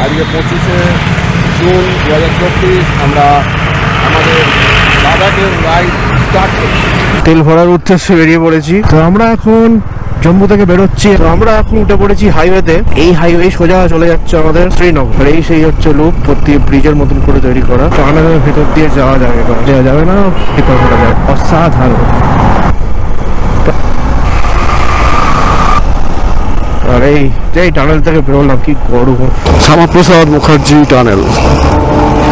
আজকে 25শে জুন 2024 আমরা আমাদের লাদাখের রাইড স্টার্ট করছি। তেল ভরার উদ্দেশ্যে বেরিয়ে পড়েছি। তো আমরা এখন জম্মু থেকে বেরোচ্ছি। তো আমরা এখন উঠে পড়েছি হাইওয়েতে। এই হাইওয়ে সোজা চলে যাচ্ছে আমাদের শ্রীনগর। এই সেই হচ্ছে লুপ, প্রতি ব্রিজের মতন করে তৈরি করা। টানেলের ভেতর দিয়ে যাওয়া যাবে না, ভেতর করা যায়। অসাধারণ। আর এই যে টানেল থেকে বেরোলাম, কি গরম। শ্যামাপ্রসাদ মুখার্জি টানেল,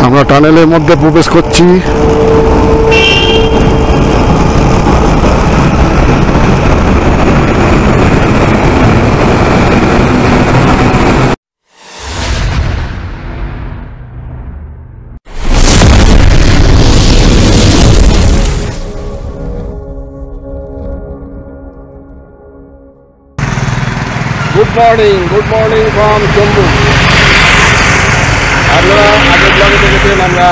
আমরা টানেলের মধ্যে প্রবেশ করছি। Good morning from Jammu. আপনারা আগের ব্লগে দেখেছেন আমরা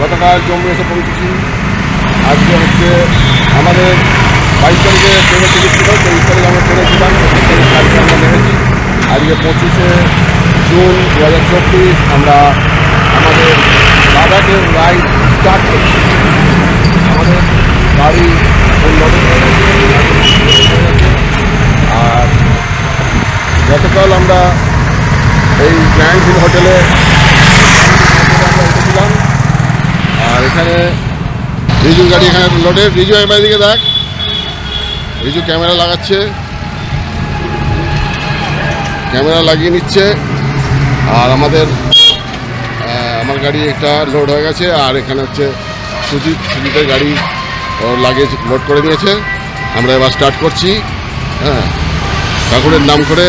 গতকাল জম্মু এসে পৌঁছেছি। আজকে হচ্ছে আমাদের 22 তারিখে ট্রেনের টিকিট ছিল, 23 তারিখে আমরা ট্রেনেছিলাম, 23 তারিখে আমরা নেমেছি। আজকে 25শে জুন 2024 আমরা আমাদের লাদাখের রাইড স্টার্ট করছি। আমাদের গাড়ি আর গতকাল আমরা এই গ্র্যান্ড হিল হোটেলে উঠেছিলাম। আর এখানে রিজুর গাড়ি এখানে লোডের। রিজু একবার দিকে দেখ, রিজু ক্যামেরা লাগাচ্ছে, ক্যামেরা লাগিয়ে নিচ্ছে। আর আমার গাড়ি একটা লোড হয়ে গেছে। আর এখানে হচ্ছে সুজিতের গাড়ি লাগেজ লোড করে নিয়েছে। আমরা এবার স্টার্ট করছি। হ্যাঁ, ঠাকুরের নাম করে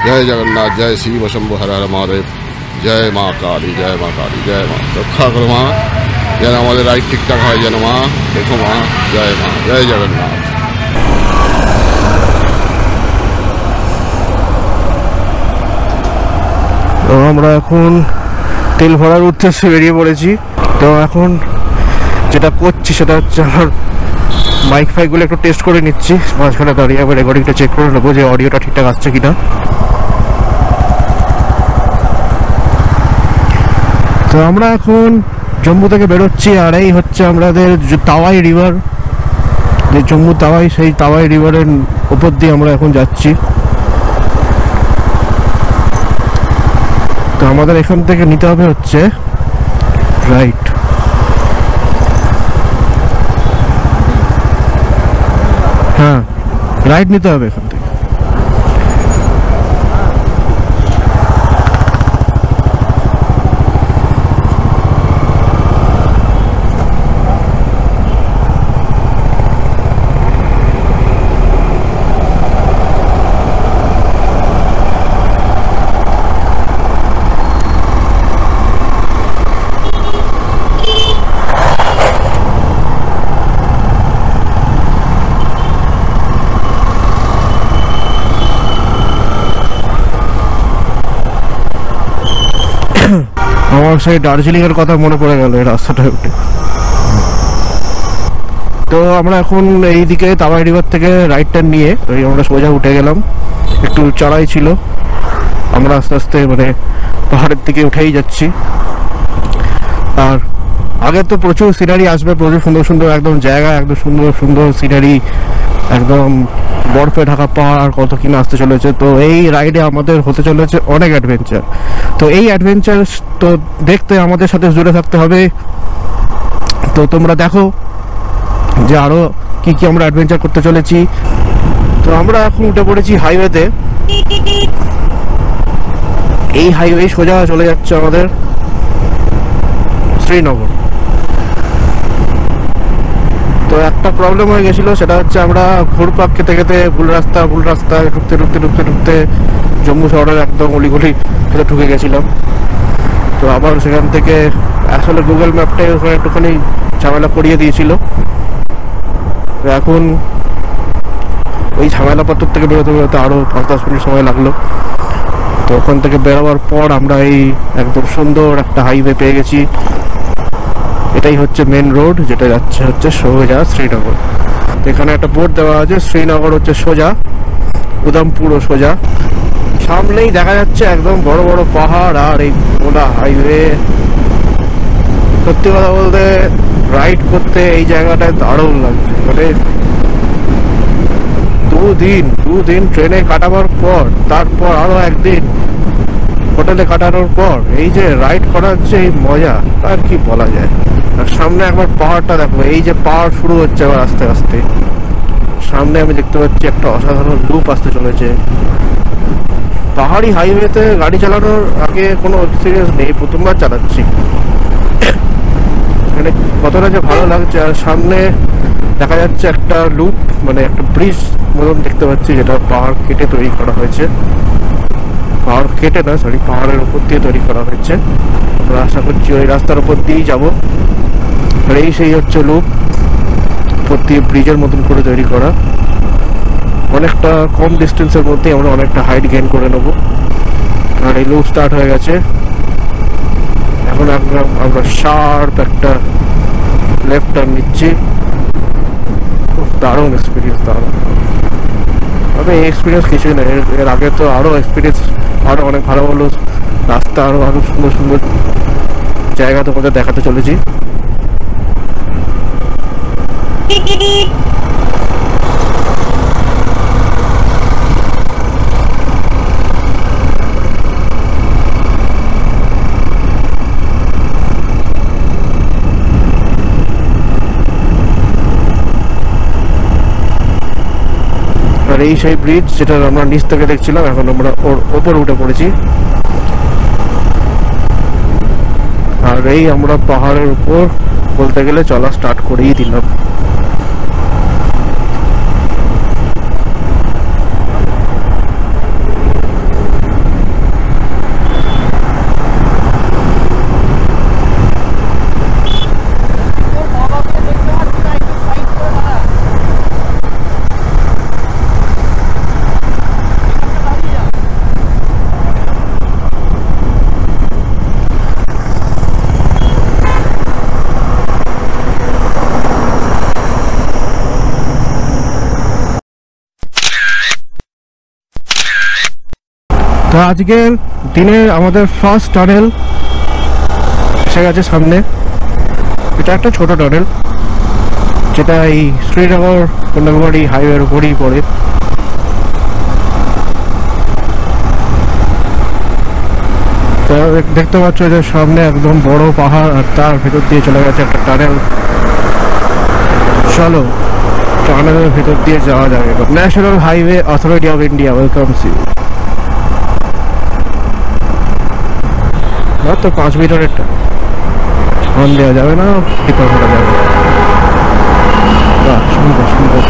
জয় জগন্নাথ, জয় শিব শম্ভু হর হর মহাদেব, জয় মা কালী, জয় মা কালী, জয় মা। রক্ষা করো মা, যেন আমাদের রাইড ঠিকঠাক হয়, যেন মা দেখো মা, জয় মা, জয় জগন্নাথ। তো আমরা এখন তেল ভরার উদ্দেশ্যে বেরিয়ে পড়েছি। তো এখন যেটা করছি সেটা হচ্ছে আমার মাইক ফাইকগুলো একটু টেস্ট করে নিচ্ছি। মাঝখানে দাঁড়িয়ে আবার রেকর্ডিংটা চেক করে নেবো যে অডিওটা ঠিকঠাক আসছে কিনা। তো আমরা এখন জম্মু থেকে বেরোচ্ছি। আর এই হচ্ছে আমাদের তাওয়াই রিভার, যে জম্মু তাওয়াই, সেই তাওয়াই রিভারের উপর দিয়ে আমরা এখন যাচ্ছি। তো আমাদের এখান থেকে নিতে হবে হচ্ছে রাইট। হ্যাঁ, রাইট নিতে হবে এখান থেকে। আমার সেই দার্জিলিং এর কথা মনে পড়ে গেল এই রাস্তাটা উঠে। তো আমরা এখন এইদিকে তাওয়াই রিভার থেকে রাইটটা নিয়ে আমরা সোজা উঠে গেলাম। একটু চড়াই ছিল, আমরা আস্তে আস্তে মানে পাহাড়ের দিকে উঠেই যাচ্ছি। আর আগে তো প্রচুর সিনারি আসবে, প্রচুর সুন্দর সুন্দর একদম জায়গা, একদম সুন্দর সুন্দর সিনারি, একদম বরফে ঢাকা পাহাড় আর কত কিনা আসতে চলেছে। তো এই রাইডে আমাদের হতে চলেছে অনেক অ্যাডভেঞ্চার। তো এই অ্যাডভেঞ্চার তো দেখতে আমাদের সাথে জুড়ে থাকতে হবে। তো তোমরা দেখো যে আরও কি কি আমরা অ্যাডভেঞ্চার করতে চলেছি। তো আমরা এখন উঠে পড়েছি হাইওয়েতে। এই হাইওয়ে সোজা চলে যাচ্ছে আমাদের শ্রীনগর। তো একটা প্রবলেম হয়ে গেছিলো, সেটা হচ্ছে আমরা ঘুরপাক খেতে খেতে ভুল রাস্তায় ঢুকতে জম্মু শহরের একদম অলিগলি খেতে ঢুকে গেছিলাম। তো আবার সেখান থেকে আসলে গুগল ম্যাপটাই ওখানে একটুখানি ঝামেলা করিয়ে দিয়েছিল। তো এখন ওই ঝামেলাপত্র থেকে বেরোতে আরও 5-10 মিনিট সময় লাগলো। তো ওখান থেকে বেরোবার পর আমরা এই একদম সুন্দর একটা হাইওয়ে পেয়ে গেছি। এটাই হচ্ছে মেন রোড, যেটা যাচ্ছে হচ্ছে সোজা শ্রীনগর। এখানে একটা বোর্ড দেওয়া আছে, শ্রীনগর হচ্ছে সোজা, উদমপুরও সোজা, সামনেই দেখা যাচ্ছে একদম বড় বড় পাহাড় আর এই মোটা হাইওয়ে। সত্যি কথা বলতে রাইড করতে এই জায়গাটায় দারুণ লাগছে। মানে দুদিন ট্রেনে কাটাবার পর তারপর আরো একদিন হোটেলে কাটানোর পর এই যে রাইড করার যে এই মজা আর কি বলা যায়। আর সামনে একবার পাহাড়টা দেখো, এই যে পাহাড় শুরু হচ্ছে আবার আস্তে আস্তে। সামনে আমি দেখতে পাচ্ছি একটা অসাধারণ লুপ আসতে চলেছে। পাহাড়ি হাইওয়েতে গাড়ি চালানোর আগে কোনো এক্সপিরিয়েন্স নেই, প্রথমবার চালাচ্ছি। মানে কতটা যে ভালো লাগছে। আর সামনে দেখা যাচ্ছে একটা লুপ, মানে একটা ব্রিজ মতন দেখতে পাচ্ছি, যেটা পাহাড় কেটে তৈরি করা হয়েছে। পাহাড় কেটে না, সরি, পাহাড়ের উপর দিয়ে তৈরি করা হয়েছে। আমরা আশা করছি ওই রাস্তার উপর দিয়েই যাবো। আর এই সেই হচ্ছে লুপ, উপর দিয়ে ব্রিজের মতন করে তৈরি করা। অনেকটা কম ডিস্টেন্সের মধ্যেই আমরা অনেকটা হাইট গেইন করে নেবো। আর এই লুপ স্টার্ট হয়ে গেছে। এখন আমরা শার্প একটা লেফট টার্ন নিচ্ছি। খুব দারুণ এক্সপিরিয়েন্স, দারুণ। তবে এই এক্সপিরিয়েন্স কিছুই না, এর আগে তো আরও এক্সপিরিয়েন্স, আরও অনেক ভালো ভালো রাস্তা, আরও সুন্দর সুন্দর জায়গা তোমাদের দেখাতে চলেছি। আর এই সেই ব্রিজ যেটা আমরা নিচ থেকে দেখছিলাম, এখন আমরা ওর ওপর উঠে পড়েছি। আর এই আমরা পাহাড়ের উপর বলতে গেলে চলা স্টার্ট করেই দিলাম। তো আজকের দিনে আমাদের ফার্স্ট টানেল এসে গেছে সামনে। এটা একটা ছোট টানেল, যেটা এই শ্রীনগর কন্যাকুমারী হাইওয়ের উপরেই পড়ে। তো দেখতে পাচ্ছ যে সামনে একদম বড় পাহাড়, আর তার ভেতর দিয়ে চলে গেছে একটা টানেল। চলো টানেলের ভেতর দিয়ে যাওয়া যাবে। National Highway Authority of India welcomes you. তো 5 মিটারেরটা হর্ন দেওয়া যাবে না, ভিতর করা যাবে। বাহ, সুন্দর সুন্দর।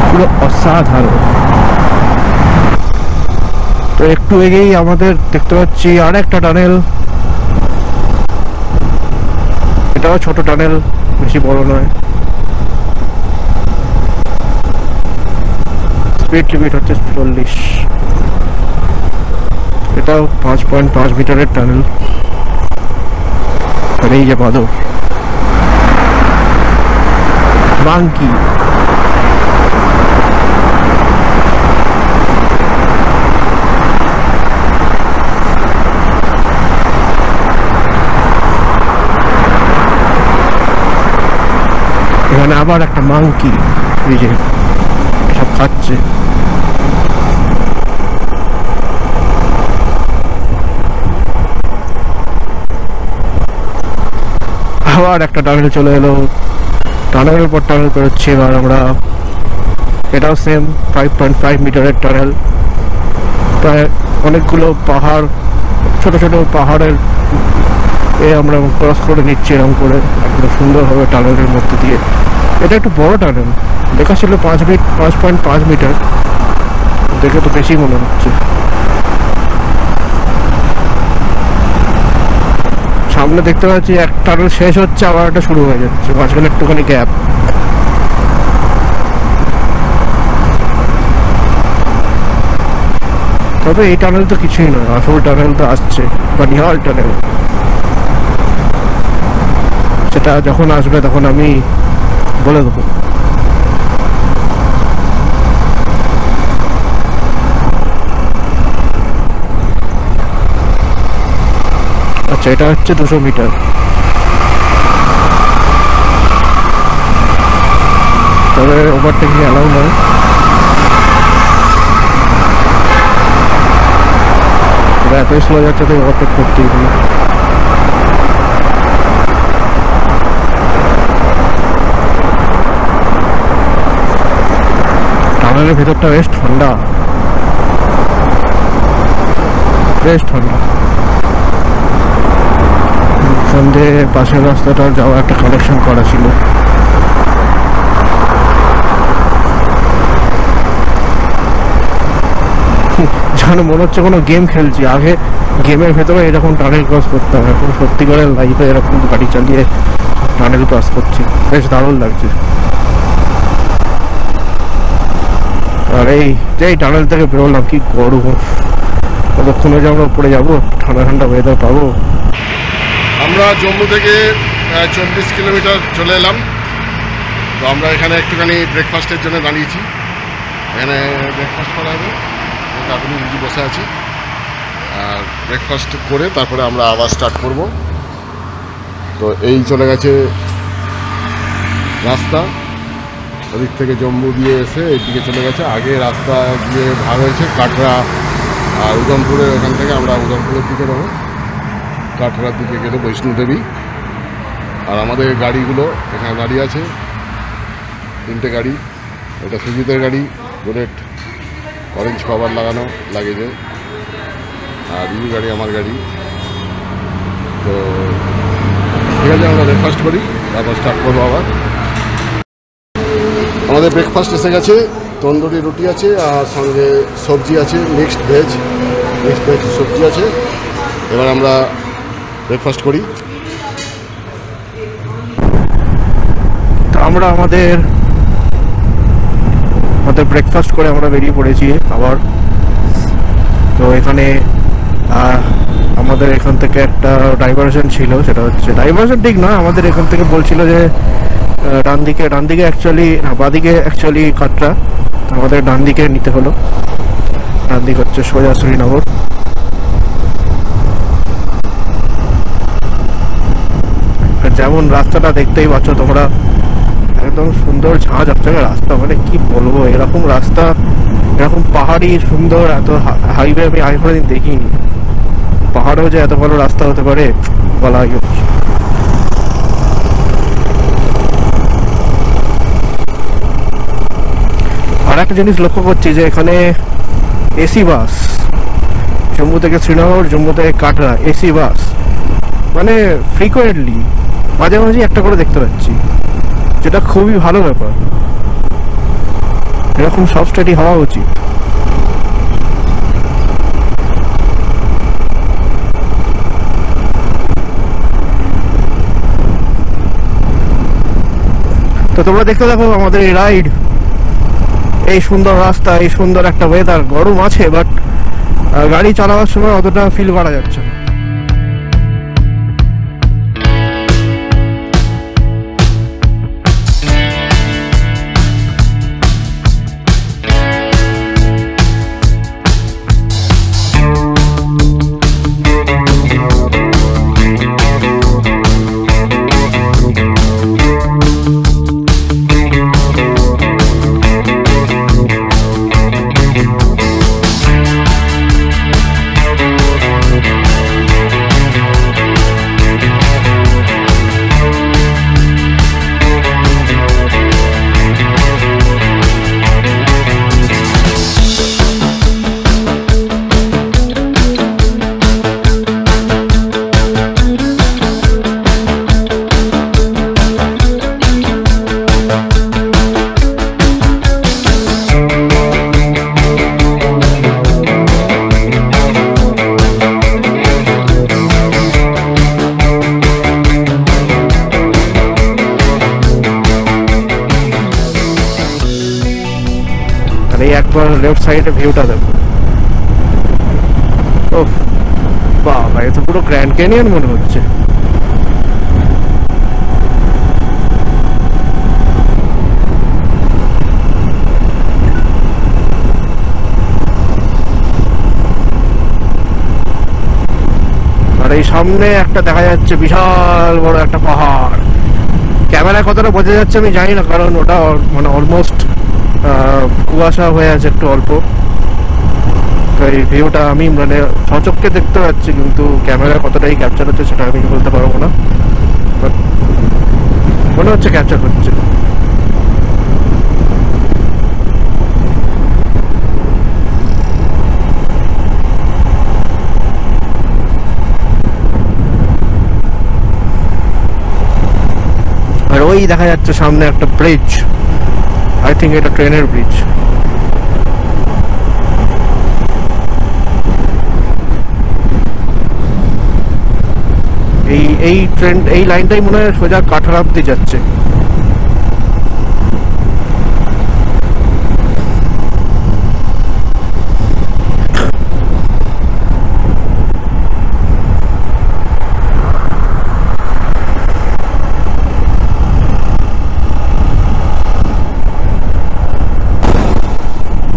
পুরো অসাধারণ। তো একটু এগেই আমাদের দেখতে পাচ্ছি আর একটা টানেল। এটাও ছোট টানেল, বেশি বড় নয়। স্পিড লিমিট হচ্ছে 40। এটাও 5.5 মিটারের টানেল। আর এই যে বাদর মাঙ্কি, এখানে আবার একটা মাঙ্কি, এই যে সব খাচ্ছে। আবার একটা টানেল চলে এলো, টানেলের পর টানেল পেরোচ্ছি এবার আমরা। এটাও সেম 5.5 মিটারের টানেল। প্রায় অনেকগুলো পাহাড়, ছোট ছোট পাহাড়ের আমরা ক্রস করে নিচ্ছি এরকম করে একদম সুন্দরভাবে টানেলের মধ্যে দিয়ে। এটা একটু বড় টানেল, লেখা ছিল 5.5 মিটার, দেখে তো বেশি মনে হচ্ছে। সামনে দেখতে পাচ্ছি এক টানেল শেষ হচ্ছে, আবার একটা শুরু হয়ে যাচ্ছে, মাঝখানে একটুখানি গ্যাপ। তবে এই টানেল তো কিছুই নয়, আসল টানেল তো আসছে, বানিহাল টানেল। সেটা যখন আসবে তখন আমি বলে দেবো। আচ্ছা, এটা হচ্ছে 200 মিটার। তবে ওভারটেকিং অ্যালাউ নয়। এতই স্লো যাচ্ছে তো ওভারটেক করতেই হবে। টানেলের ভেতরটা বেশ ঠান্ডা, বেশ ঠান্ডা। সন্ধে পাশের রাস্তাটা যাওয়া একটা কানেকশন করা ছিল। যেন মনে হচ্ছে কোনো গেম খেলছি। আগে গেমের ভেতরে এরকম টানেল ক্রস করতাম, এখন সত্যিকারের লাইফে এরকম গাড়ি চালিয়ে টানেল ক্রস করছি, বেশ দারুণ লাগছে। আর এই যে টানেল থেকে বেরোলাম, কি গরম, কতক্ষণে যে আমরা উপরে যাবো, ঠান্ডা ঠান্ডা ওয়েদার পাবো। আমরা জম্মু থেকে 24 কিলোমিটার চলে এলাম। তো আমরা এখানে একটুখানি ব্রেকফাস্টের জন্য দাঁড়িয়েছি। এখানে ব্রেকফাস্ট করা হবে, কাকুনি রুজি বসে আছি। আর ব্রেকফাস্ট করে তারপরে আমরা আবার স্টার্ট করব। তো এই চলে গেছে রাস্তা, ওদিক থেকে জম্মু দিয়ে এসে এইদিকে চলে গেছে। আগে রাস্তা গিয়ে ভাগ হয়েছে কাটরা আর উধমপুরের, ওখান থেকে আমরা উধমপুরের দিকে যাবো, কাটরার দিকে গেলে বৈষ্ণোদেবী। আর আমাদের গাড়িগুলো এখানে দাঁড়িয়ে আছে, 3টে গাড়ি। এটা সুজিতের গাড়ি, বুলেট, অরেঞ্জ কভার লাগানো লাগেজে। আর এই গাড়ি আমার গাড়ি। তো ঠিক আছে, আমরা ব্রেকফাস্ট করি, তারপর স্টার্ট করবো আবার। আমাদের ব্রেকফাস্ট এসে গেছে, তন্দুরি রুটি আছে আর সঙ্গে সবজি আছে, মিক্সড ভেজ সবজি আছে। এবার আমরা ব্রেকফাস্ট করি। তো আমরা আমাদের ব্রেকফাস্ট করে আমরা বেরিয়ে পড়েছি আবার। তো এখানে আমাদের এখান থেকে একটা ডাইভারশন ছিল, সেটা হচ্ছে ডাইভারশন ঠিক নয়, আমাদের এখান থেকে বলছিল যে ডান দিকে অ্যাকচুয়ালি, বাঁদিকে অ্যাকচুয়ালি কাটরা, আমাদের ডান দিকে নিতে হলো। ডান দিক হচ্ছে সোজা শ্রীনগর। যেমন রাস্তাটা দেখতেই পাচ্ছ তোমরা, একদম সুন্দর ঝাঁ ঝকঝকে রাস্তা, মানে কি বলবো, এরকম রাস্তা, এরকম পাহাড়ি সুন্দর এত হাইওয়ে আমি আগে কোনোদিন দেখিনি। পাহাড়েও যে এত ভালো রাস্তা হতে পারে বলা হয়। আর একটা জিনিস লক্ষ্য করছি যে এখানে এসি বাস, জম্মু থেকে শ্রীনগর, জম্মু থেকে কাটরা, এসি বাস মানে ফ্রিকোয়েন্টলি মাঝে মাঝে একটা করে দেখতে পাচ্ছি, যেটা খুবই ভালো ব্যাপার। এরকম সব স্টেটই হওয়া উচিত। তো তোমরা দেখতে থাকো আমাদের এই রাইড, এই সুন্দর রাস্তা, এই সুন্দর একটা ওয়েদার। গরম আছে বাট গাড়ি চালাবার সময় অতটা ফিল করা যাচ্ছে না। আর এই একবার লেফট সাইডে ভিউটা দেখো, ও বাবা, এ তো পুরো গ্র্যান্ড ক্যানিয়ন মনে হচ্ছে। আর এই সামনে একটা দেখা যাচ্ছে বিশাল বড় একটা পাহাড়। ক্যামেরায় কতটা বোঝা যাচ্ছে আমি জানি না, কারণ ওটা মানে অলমোস্ট কুয়াশা হয়ে আছে একটু অল্প। এই ভিউটা আমি মানে সচক্ষে দেখতে পাচ্ছি, কিন্তু ক্যামেরায় কতটাই ক্যাপচার হচ্ছে সেটা আমি বলতে পারবো না, বাট মনে হচ্ছে ক্যাপচার হচ্ছে। আর ওই দেখা যাচ্ছে সামনে একটা ব্রিজ, আই থিঙ্ক এটা ট্রেনের ব্রিজ। এই ট্রেন, এই লাইনটাই মনে হয় সোজা কাঠারা অব্দি যাচ্ছে।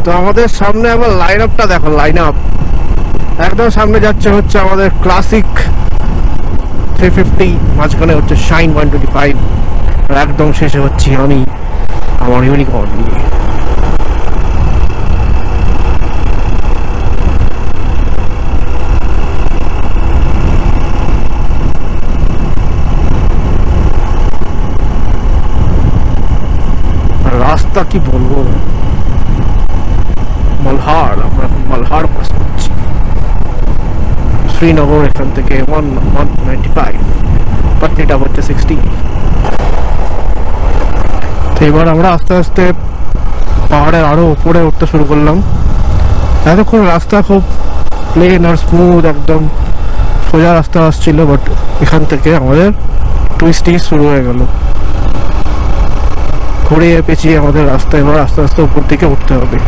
তো আমাদের সামনে আবার লাইন আপটা দেখো, লাইন আপ একদম সামনে যাচ্ছে হচ্ছে আমাদের ক্লাসিক 350, মাঝখানে হচ্ছে শাইন 125, আর একদম শেষে হচ্ছে আমি আমার ইউনিকর্ন নিয়ে। রাস্তা কি বলবো, মলহার, আমরা এখন মলহার পাস করছি। শ্রীনগর এখান থেকে 195, পাটনিটা হচ্ছে 60। তো এবার আমরা আস্তে আস্তে পাহাড়ের আরো উপরে উঠতে শুরু করলাম। এতক্ষণ রাস্তা খুব প্লেন আর স্মুথ, একদম সোজা রাস্তা আসছিল, বাট এখান থেকে আমাদের টুইস্টিং শুরু হয়ে গেল। ঘুরিয়ে পেঁচিয়ে আমাদের রাস্তা এবার আস্তে আস্তে উপর দিকে উঠতে হবে।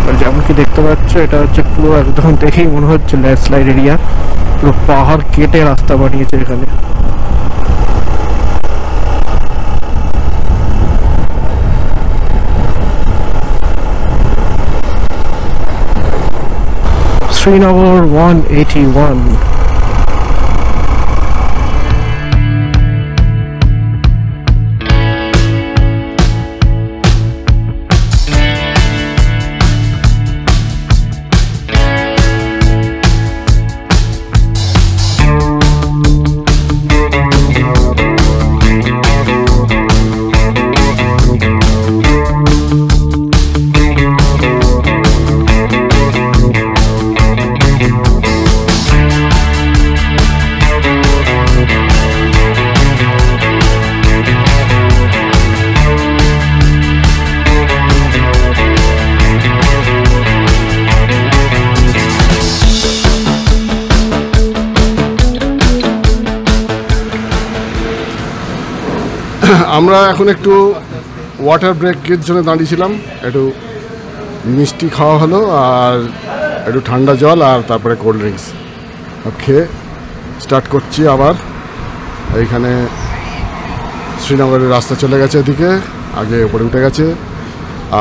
আর যেমন কি দেখতে পাচ্ছ, এটা হচ্ছে পুরো একদম দেখেই মনে হচ্ছে ল্যান্ডস্লাইড এরিয়া, পুরো পাহাড় কেটে রাস্তা বানিয়েছে এখানে। শ্রীনগর 181। আমরা এখন একটু ওয়াটার ব্রেকের জন্য দাঁড়িয়েছিলাম, একটু মিষ্টি খাওয়া হলো আর একটু ঠান্ডা জল আর তারপরে কোল্ড ড্রিঙ্কস খেয়ে স্টার্ট করছি আবার। এইখানে শ্রীনগরের রাস্তা চলে গেছে, এদিকে আগে উপরে উঠে গেছে,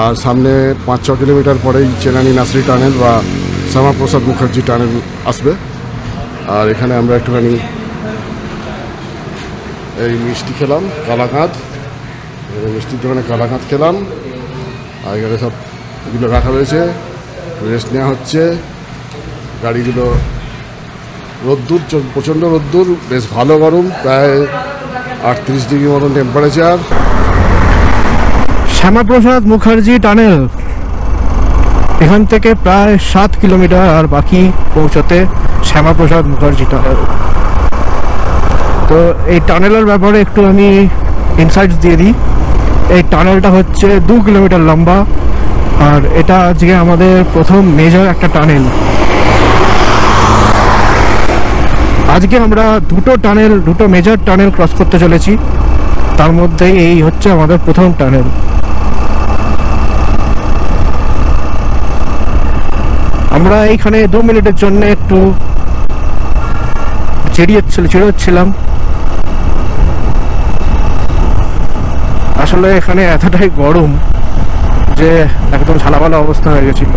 আর সামনে 5-6 কিলোমিটার পরেই চেনানি নার্সারি টানেল বা শ্যামাপ্রসাদ মুখার্জি টানেল আসবে। আর এখানে আমরা একটুখানি এই মিষ্টি খেলাম, কালাকাঁদ, মিষ্টির দোকানে কালাকাঁদ খেলাম, আর এখানে সব এগুলো রাখা রয়েছে, রেস্ট নেওয়া হচ্ছে। গাড়িগুলো রোদ্দুর, প্রচণ্ড রোদ্দুর, বেশ ভালো গরম, প্রায় 38 ডিগ্রি মতন টেম্পারেচার। শ্যামাপ্রসাদ মুখার্জি টানেল এখান থেকে প্রায় 7 কিলোমিটার, আর বাকি পৌঁছতে শ্যামাপ্রসাদ মুখার্জি টানেল। তো এই টানেলের ব্যাপারে একটু আমি ইনসাইটস দিয়ে দিই। এই টানেলটা হচ্ছে 2 কিলোমিটার লম্বা, আর এটা আজকে আমাদের প্রথম মেজর একটা টানেল। আজকে আমরা দুটো মেজর টানেল ক্রস করতে চলেছি, তার মধ্যে এই হচ্ছে আমাদের প্রথম টানেল। আমরা এইখানে 2 মিনিটের জন্য একটু ছেড়েছিলাম। আসলে এখানে এতটাই গরম যে একদম ঝালাপালা অবস্থা হয়ে গেছিল,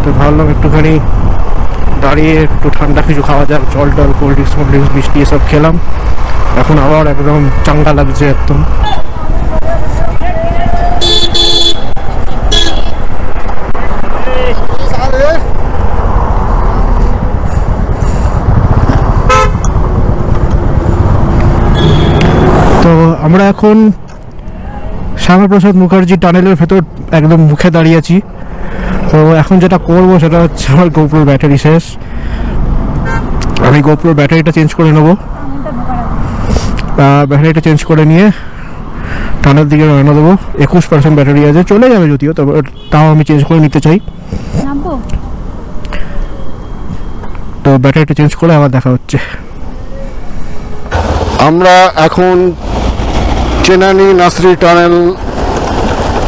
তো ভাবলাম একটুখানি দাঁড়িয়ে একটু ঠান্ডা কিছু খাওয়া যাক, জল টল, কোল্ড ড্রিঙ্কস মিষ্টি এসব খেলাম। এখন আবার একদম চাঙ্গা লাগছে একদম। তো আমরা এখন শ্যামাপ্রসাদ মুখার্জি টানেলের ভেতর একদম মুখে দাঁড়িয়েছি। তো এখন যেটা করব সেটা হচ্ছে আমার গোপ্রোর ব্যাটারি শেষ, আমি গোপ্রোর ব্যাটারিটা চেঞ্জ করে নেবো। ব্যাটারিটা চেঞ্জ করে নিয়ে টানেল দিকে রওনা দেবো। 21% ব্যাটারি আছে, চলে যাবে যদিও, তবে তাও আমি চেঞ্জ করে নিতে চাই। তো ব্যাটারিটা চেঞ্জ করে আবার দেখা হচ্ছে। আমরা এখন চেনানি নাসরি টানেল,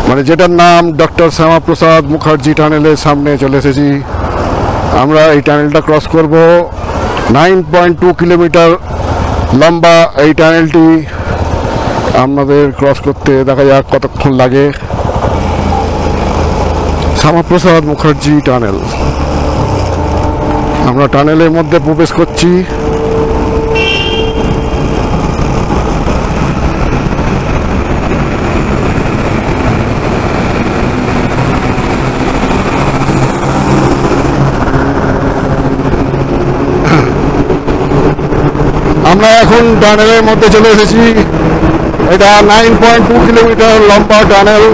মানে যেটার নাম ডক্টর শ্যামাপ্রসাদ মুখার্জি টানেলের সামনে চলে এসেছি। আমরা এই টানেলটা ক্রস করব। 9.2 কিলোমিটার লম্বা এই টানেলটি আমাদের ক্রস করতে, দেখা যাক কতক্ষণ লাগে। শ্যামাপ্রসাদ মুখার্জি টানেল, আমরা টানেলের মধ্যে প্রবেশ করছি। আমরা এখন টানেলের মধ্যে চলে এসেছি। এটা 9.2 কিলোমিটার লম্বা টানেল।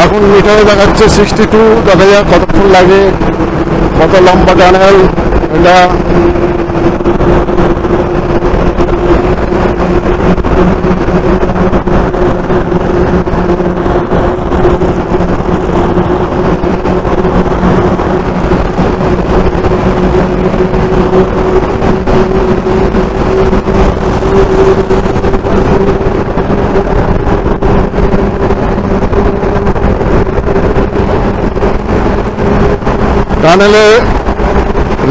এখন মিটারে দেখাচ্ছে 62, দেখা যাক কতক্ষণ লাগে, কত লম্বা টানেল এটা। টানেলে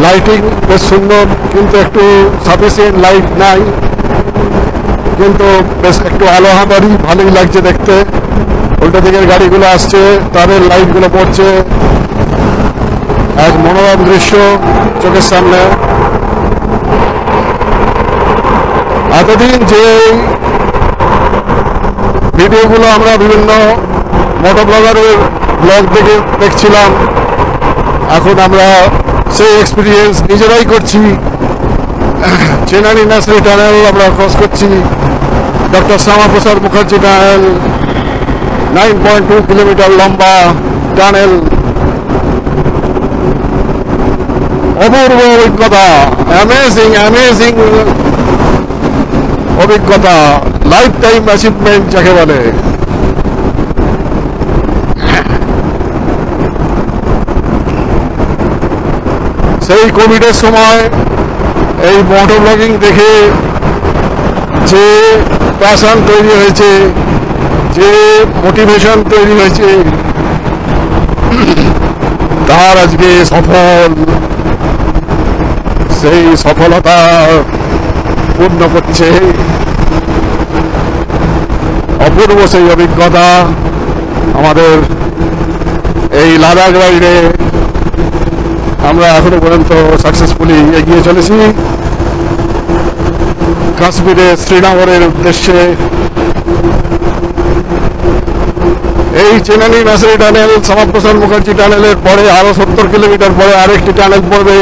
লাইটিং বেশ সুন্দর, কিন্তু একটু সাফিসিয়েন্ট লাইট নাই, কিন্তু বেশ একটু আলো হাতারি, ভালোই লাগছে দেখতে। উল্টো দিকের গাড়িগুলো আসছে, তাদের লাইটগুলো পড়ছে, এক মনোরম দৃশ্য চোখের সামনে। এতদিন যে ভিডিওগুলো আমরা বিভিন্ন মোটো ব্লগারের ব্লগ থেকে দেখছিলাম, এখন আমরা সেই এক্সপিরিয়েন্স নিজেরাই করছি। চেনানি নাসরি টানেল আমরা ক্রস করছি। Doctor Shyama Prasad Mukherjee tunnel, 9.2 kilometre লম্বা টানেল। অপূর্ব অভিজ্ঞতা, অ্যামেজিং অভিজ্ঞতা, লাইফ টাইম অ্যাচিভমেন্ট যাকে বলে। সেই কোভিডের সময় এই মোটো ব্লগিং দেখে যে প্যাশন তৈরি হয়েছে, যে মোটিভেশন তৈরি হয়েছে, তার আজকে সফল, সেই সফলতা পূর্ণ করছে। অপূর্ব সেই অভিজ্ঞতা আমাদের এই লাদাখ রাইডে। আমরা এখনো পর্যন্ত সাকসেসফুলি এগিয়ে চলেছি কাশ্মীরে শ্রীনগরের উদ্দেশ্যে। এই চেনানি নাসরি টানেল, শ্যামাপ্রসাদ মুখার্জি টানেলের পরে আরো 70 কিলোমিটার পরে আরেকটি টানেল পড়বে,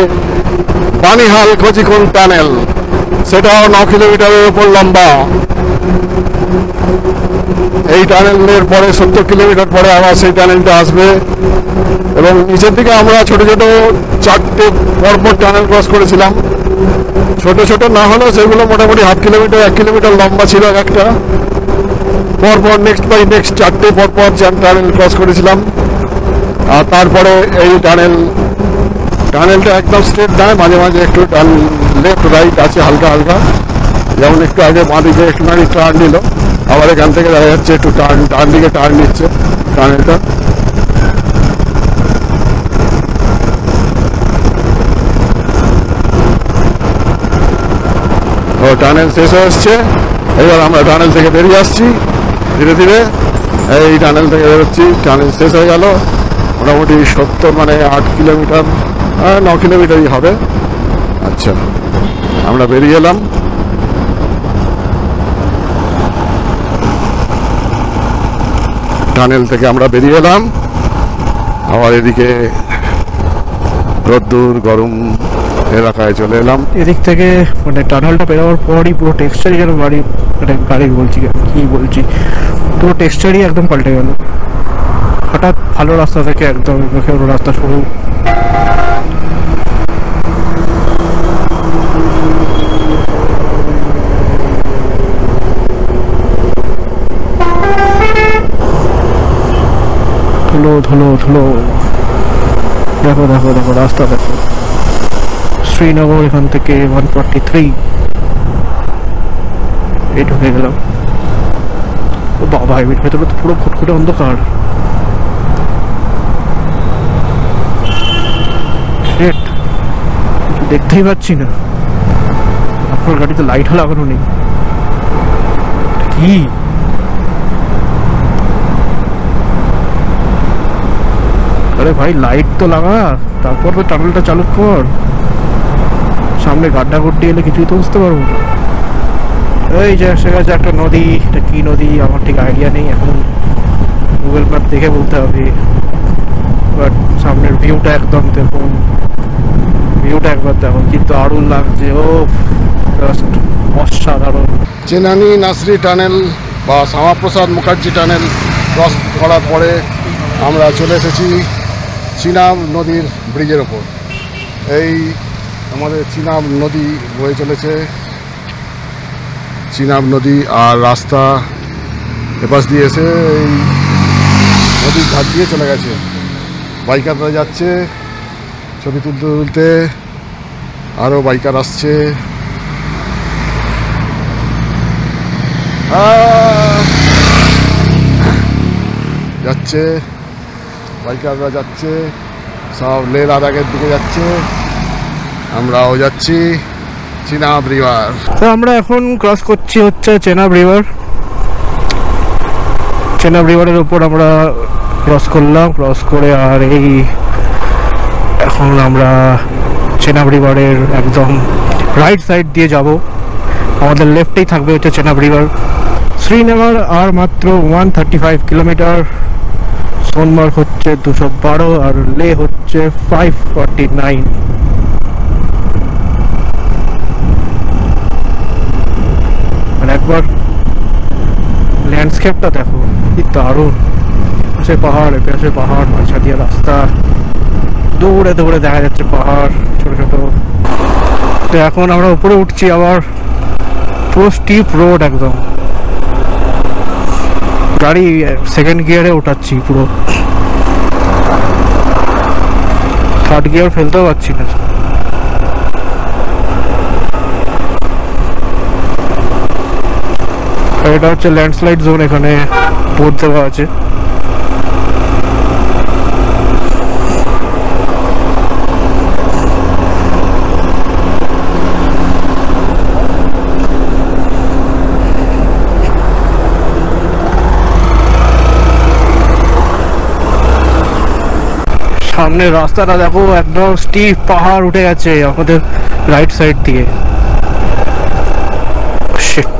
বানিহাল কোচিকুন টানেল। সেটাও 9 কিলোমিটারের উপর লম্বা। এই টানেলের পরে 70 কিলোমিটার পরে আবার সেই টানেলটা আসবে, এবং নিচের দিকে আমরা ছোট ছোট 4টে পরপর টানেল ক্রস করেছিলাম। ছোট ছোট না হলেও সেগুলো মোটামুটি 1/2 কিলোমিটার 1 কিলোমিটার লম্বা ছিল একটা। পরপর নেক্সট বাই নেক্সট 4টে পরপর টানেল ক্রস করেছিলাম। আর তারপরে এই টানেলটা একদম স্ট্রেট নয়, মাঝে মাঝে একটু লেফট রাইট আছে হালকা হালকা, যেমন একটু আগে বাঁ দিকে একটুখানি টার্ন নিল। আবার এখান থেকে দেখা যাচ্ছে একটু টার্ন দিকে টার্ন নিচ্ছে টানেলটা। ও টানেল শেষ হয়ে আসছে, এবার আমরা টানেল থেকে বেরিয়ে আসছি ধীরে ধীরে। এই টানেল থেকে বেরোচ্ছি, টানেল শেষ হয়ে গেল মোটামুটি 70 মানে 8 কিলোমিটার 9 কিলোমিটারই হবে। আচ্ছা আমরা বেরিয়ে এলাম। টানেল থেকে আমরা বেরিয়ে এলাম, আবার এদিকে রোদ্দুর গরম এলাকায় চলে এলাম। এদিক থেকে মানে টানেলটা পেরোবার পরই পুরো টেক্সচারই যেন গাড়ির বলছি কি বলছি, পুরো টেক্সচারই একদম পাল্টে গেল। হঠাৎ ভালো রাস্তা থেকে একদম রাস্তা শুরু। ধুলো ধুলো ধুলো, দেখো দেখো দেখো রাস্তা দেখো। শ্রীনগর এখান থেকে 143 এই ঢুকে গেলাম। ও বাবা, এর ভেতরে তো পুরো ফুটফুটে অন্ধকার। শিট, কিছু দেখতেই পাচ্ছি না। আপনার গাড়িতে লাইটও লাগানো নেই, কি আরে ভাই লাইট তো লাগা, তারপর তো টানেলটা চালু কর। সামনে গাড্ডা গুড্ডি এলে কিছুই তো বুঝতে পারবো না। এই যে এসে গেছে একটা নদী, এটা কি নদী আমার ঠিক আইডিয়া নেই, এখন গুগল ম্যাপ দেখে বলতে হবে। বাট সামনের ভিউটা একদম দেখুন, ভিউটা একবার দেখুন, কিন্তু আরুল লাগছে। ও জাস্ট অসাধারণ। চেনানি নাসরি টানেল বা শ্যামাপ্রসাদ মুখার্জি টানেল ক্রস করার পরে আমরা চলে এসেছি চিনাব নদীর ব্রিজের ওপর। এই আমাদের চিনাব নদী বয়ে চলেছে, চিনাব নদী। আর রাস্তা এপাশ দিয়ে এসে এই নদীর ধার দিয়ে চলে গেছে। বাইকাররা যাচ্ছে ছবি তুলতে তুলতে, আরও বাইকার আসছে। যাচ্ছে বাইকাররা যাচ্ছে, সব লে লাদাখের দিকে যাচ্ছে, আমরাও যাচ্ছি চিনাব রিভার। তো আমরা এখন ক্রস করছি হচ্ছে চেনাব রিভার। চেনাব রিভারের উপর আমরা ক্রস করলাম, ক্রস করে আর এই এখন আমরা চেনাব রিভারের একদম রাইট সাইড দিয়ে যাব। আমাদের লেফটেই থাকবে হচ্ছে চেনাব রিভার। শ্রীনগর আর মাত্র 135 কিলোমিটার, সোনমার্গ হচ্ছে 212 আর লে হচ্ছে 549। একবার ল্যান্ডস্কেপটা দেখো, কি দারুণ। পাশে পাহাড়, পাশে পাহাড়, মাঝা দিয়ে রাস্তা, দৌড়ে দৌড়ে দেখা যাচ্ছে পাহাড় ছোট ছোট। তো এখন আমরা উপরে উঠছি, আবার পুরো স্টিপ রোড একদম। গাড়ি সেকেন্ড গিয়ারে ওঠাচ্ছি, পুরো থার্ড গিয়ার ফেলতেও পারছি না। এটা হচ্ছে ল্যান্ডস্লাইড জোন, এখানে বোর্ড দেওয়া আছে। সামনে রাস্তাটা দেখো, একদম স্টিপ পাহাড় উঠে গেছে আমাদের রাইট সাইড দিয়ে। শিট।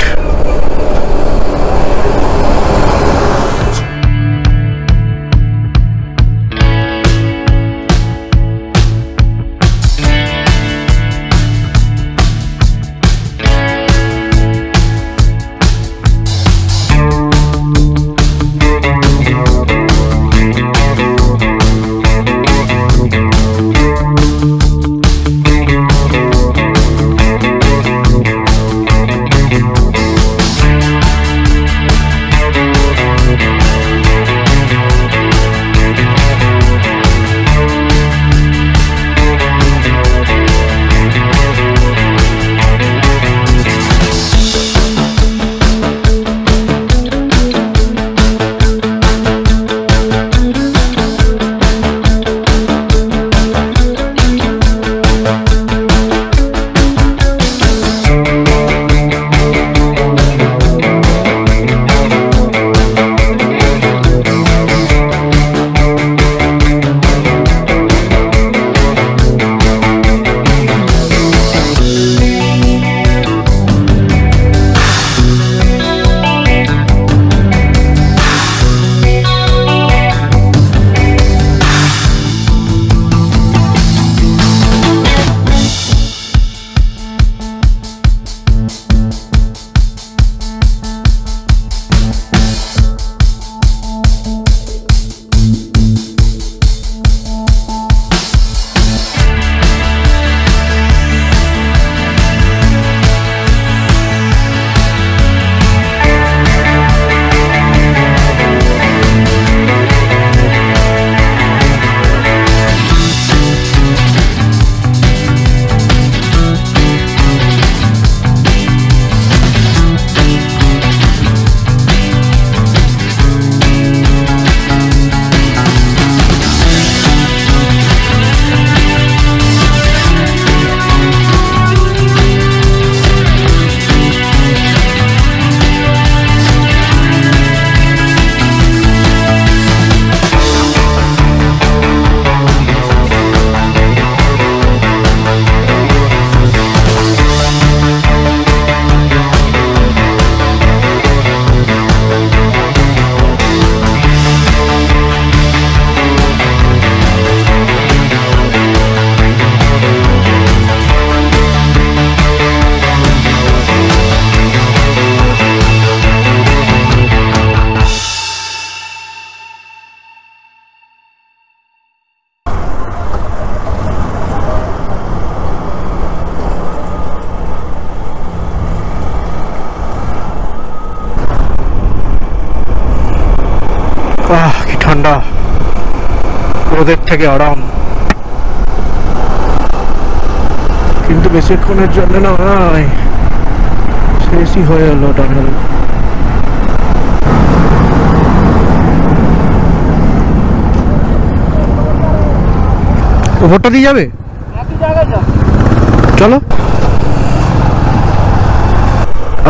ঠান্ডা, রোদের থেকে আরাম, কিন্তু বেশিক্ষণের জন্য নয়, শেষই হয়ে গেল টানেল। ওপরটা দিয়ে যাবে, চলো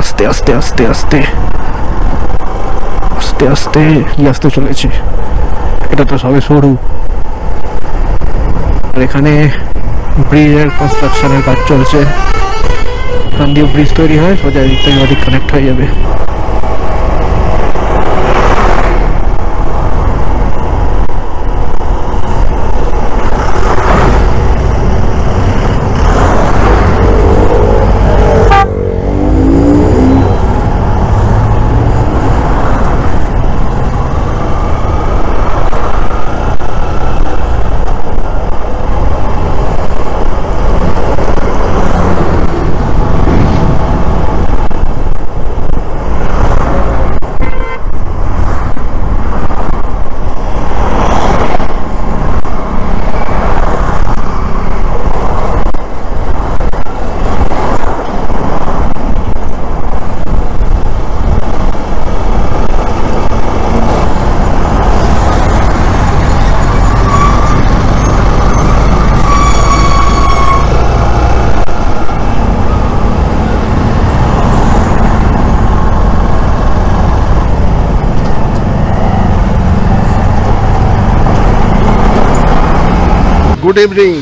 আস্তে আস্তে আস্তে আস্তে আস্তে আস্তে কি আসতে চলেছে, এটা তো সবে সরু। আর এখানে ব্রিজের কনস্ট্রাকশনের কাজ চলছে, এখান দিয়ে ব্রিজ তৈরি হয়, সোজা এদিক থেকে ওদিক কানেক্ট হয়ে যাবে।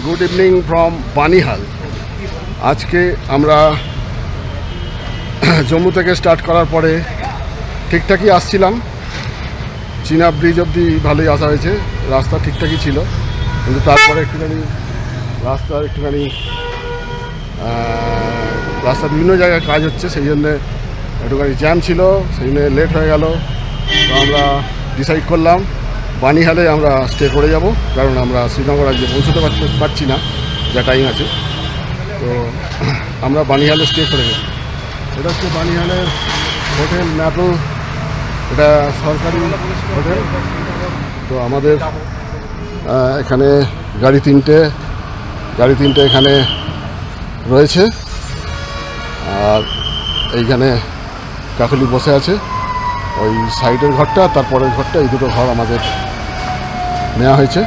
Good evening from Banihal. আজকে আমরা জম্মু থেকে স্টার্ট করার পরে ঠিকঠাকই আসছিলাম, চীনা ব্রিজ অবধি ভালোই আসা হয়েছে, রাস্তা ঠিকঠাকই ছিল, কিন্তু তারপরে একটুখানি রাস্তা বিভিন্ন জায়গায় কাজ হচ্ছে, সেই জন্যে একটুখানি জ্যাম ছিল, সেই জন্য লেট হয়ে গেল। তো আমরা ডিসাইড করলাম বানিহালে আমরা স্টে করে যাব, কারণ আমরা শ্রীনগর আজকে পৌঁছতে পারছি না, যা টাইম আছে। তো আমরা বানিহালে স্টে করে গেছি। এটা হচ্ছে বানিহালের হোটেল ম্যাপল, এটা সরকারি হোটেল। তো আমাদের এখানে গাড়ি তিনটে এখানে রয়েছে, আর এইখানে কাকুলি বসে আছে, ওই সাইডের ঘরটা তারপরের ঘরটা, এই দুটো ঘর আমাদের নেওয়া হয়েছে।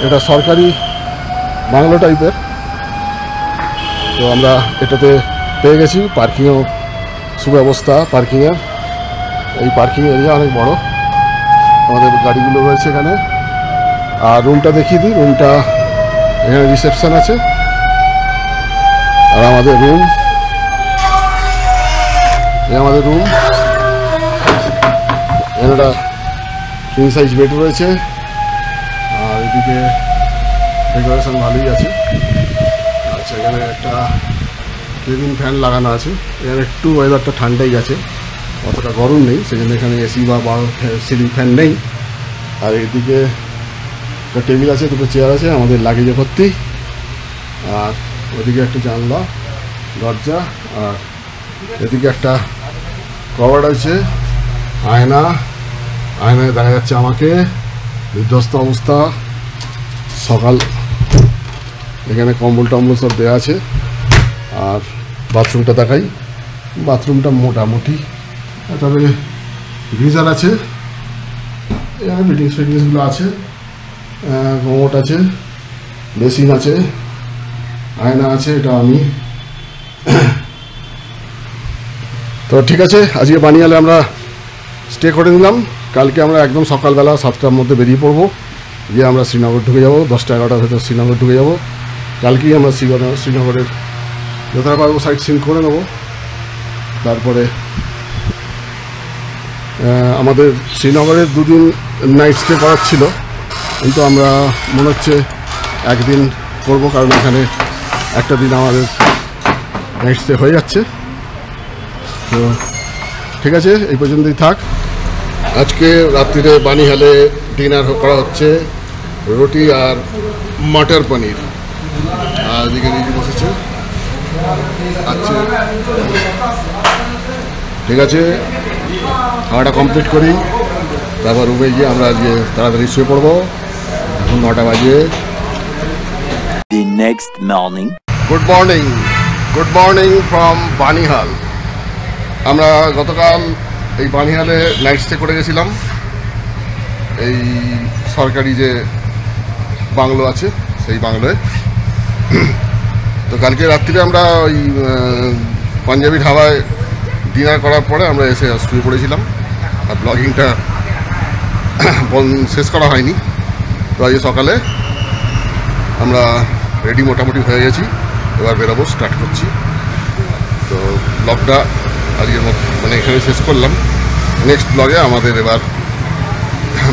এটা সরকারি বাংলো টাইপের। তো আমরা এটাতে পেয়ে গেছি পার্কিংও সুব্যবস্থা, পার্কিংয়ের এই পার্কিং এরিয়া অনেক বড়, আমাদের গাড়িগুলো রয়েছে এখানে। আর রুমটা দেখিয়ে দিই, রুমটা এখানে রিসেপশন আছে, আর আমাদের রুম এখানে একটা কিং সাইজ বেড রয়েছে, আর এদিকে ডেকোরেশন ভালোই আছে। আচ্ছা, এখানে একটা কেবিন ফ্যান লাগানো আছে, এখানে একটু ওয়েদারটা ঠান্ডাই আছে, অতটা গরম নেই, সেজন্য এখানে এসি বা সিলিং ফ্যান নেই। আর এদিকে একটা টেবিল আছে, দুটো চেয়ার আছে, আমাদের লাগেজে ভর্তি। আর ওদিকে একটা জানলা, দরজা, আর এদিকে একটা কভার আছে, আয়নায় দেখা যাচ্ছে আমাকে, বিধ্বস্ত অবস্থা, সকাল। এখানে কম্বল টম্বল সব দেওয়া আছে। আর বাথরুমটা দেখাই, বাথরুমটা মোটামুটি, তবে গিজার আছে, এখানে ফিটিংসগুলো আছে, কোমোট আছে, বেসিন আছে, আয়না আছে, এটা আমি। তো ঠিক আছে, আজকে বানিয়ালে আমরা স্টে করে নিলাম। কালকে আমরা একদম সকালবেলা 7টার মধ্যে বেরিয়ে পড়বো, গিয়ে আমরা শ্রীনগর ঢুকে যাবো, 10টা-11টার ভেতর শ্রীনগর ঢুকে যাবো। কালকেই আমরা শ্রীনগরের যতটা পারবো সাইট সিন করে নেবো। তারপরে আমাদের শ্রীনগরের 2 দিন নাইট স্টে করার ছিল, কিন্তু আমরা মনে হচ্ছে একদিন করবো, কারণ এখানে একটা দিন আমাদের নাইট স্টে হয়ে যাচ্ছে। তো ঠিক আছে, এই পর্যন্তই থাক। আজকে রাত্রিরে বানিহালে ডিনার করা হচ্ছে রুটি আর মটর পনির। আর এদিকে দিদি বসেছে। আচ্ছা ঠিক আছে, খাওয়াটা কমপ্লিট করি, তারপর রুমে গিয়ে আমরা আজকে তাড়াতাড়ি শুয়ে পড়বো। এখন 9টা বাজে। The next morning. Good morning from Banihal. আমরা গতকাল এই বানিহালে নাইট স্টে করে গেছিলাম, এই সরকারি যে বাংলো আছে সেই বাংলোয়। তো কালকে রাত্রিরে আমরা ওই পাঞ্জাবি ধাবায় ডিনার করার পরে আমরা এসে শুয়ে পড়েছিলাম, আর ব্লগিংটা শেষ করা হয়নি। তো আজকে সকালে আমরা রেডি মোটামুটি হয়ে গেছি, এবার বেরোবো, স্টার্ট করছি। তো ব্লগটা আজকের মানে এখানে শেষ করলাম। নেক্সট ব্লগে আমাদের এবার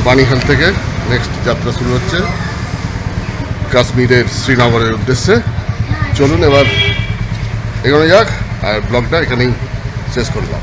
বানিহাল থেকে নেক্সট যাত্রা শুরু হচ্ছে কাশ্মীরের শ্রীনগরের উদ্দেশ্যে। চলুন এবার এগোনো যাক, আর ব্লগটা এখানেই শেষ করলাম।